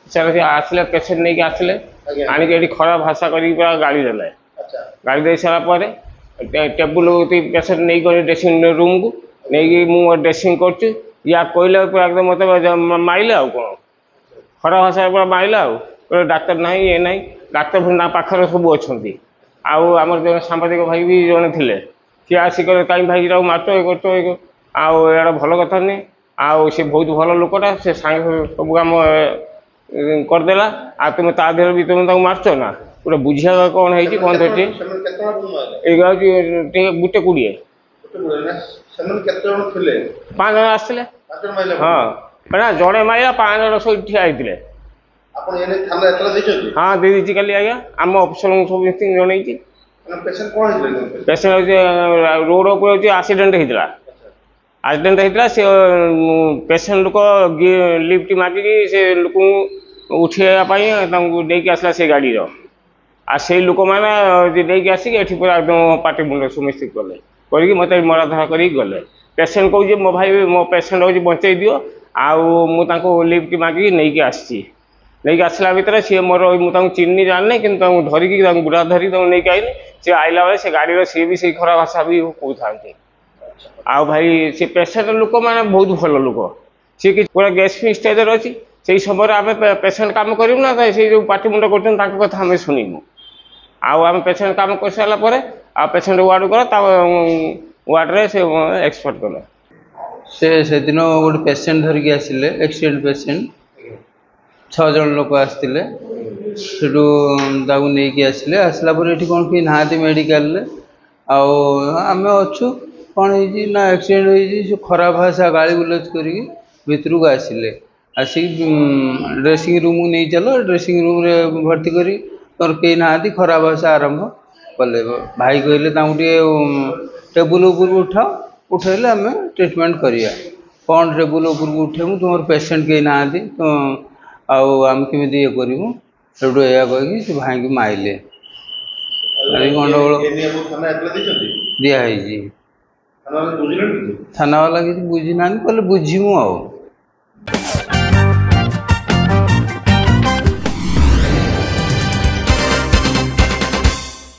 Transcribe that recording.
से आसिले पेसेंट नहीं आसिले आनिक खराब भाषा कर गाड़ी देले गाड़ी दे सारापर टेबुल पेसेंट नहीं गली ड्रेसिंग रूम को नहीं मु ड्रेसिंग कर या कहले एकदम मत माइले आउ कौन खराब भाषा पूरा माइले आउ डाक्तर ना ये ना डाक्तर ना पाखर सब अच्छा आमर जो सांबादिक भाई भी जड़े थे सी आसिक कहीं भाई मार्च ये कर आड़ा भल कथा नहीं आउ सी बहुत भल लोकटा से सांगे सब कम करदेला आ तुम ता देह भी तुम मार्च ना पूरा बुझा कौन है कौन थी गुटे 20 5 जन आसते हाँ ना जड़े माइला 5 जन सब ठिया होते हाँ दे दीजिए कल आज्ञा आम अफिसर सब जन पेसेंट रोड ऊपर आक्सीडेंट होता आक्सीडेंट होता से पेसेंट लोक लिफ्ट मागिकी से लोक उठेवाई आसला से गाड़ी आ से लोक मैंने आसिक पूरा एकदम पार्टी मुंड सुमिस्टिक कले कर मत मराधरा कर गले पेसेंट कहे मो भाई मो पेसेंट हूँ बचे दियो आउ लिफ्ट मागिकी नहीं आसी नहीं आसला भितर सी मोर मुझे चिन्ह जाने कि धरिकी बुढ़ा धरिक नहीं आईनी सी आइला बेले से गाड़ी सी भी खराब भाषा भी कहते आउ भाई सी पेसेंट लोक मैंने बहुत भल लोक सी कि पूरा गैस स्टेज अच्छी से समय आम पेसेंट कम करूँ ना से जो पार्टी मुंड कर कथा आम शुणु आम पेसेंट कम कर सारापर आ पेसेंट वार्ड गला वार्ड्रे से एक्सपर्ट कले से दिन गोटे पेसेंट धरिकी आसिले एक्सीडेंट पेसेंट 6 जन लोक आसते नहीं आसिले आसला ये कौन कि ना मेडिकल आम अच्छु कौन ना एक्सीडेंट हो खराब भाषा गाड़ी गुलज कर भितर को आसिले आसिक ड्रेसिंग रूम को नहीं चलो ड्रेसिंग रूम रे भर्ती करी तोर कई ना खराब भाषा आरंभ कले भाई कहले टेबुल ऊपर उठाओ उठेले आम ट्रिटमेंट करिया कौन टेबुल ऊपर उठेमु तुम पेसेंट कई ना आम केमी ये करूँ सेठू या कही से भाई की माइले गंडगोल दिखाई थाना वाला किसी बुझी ना कहले बुझीमु आ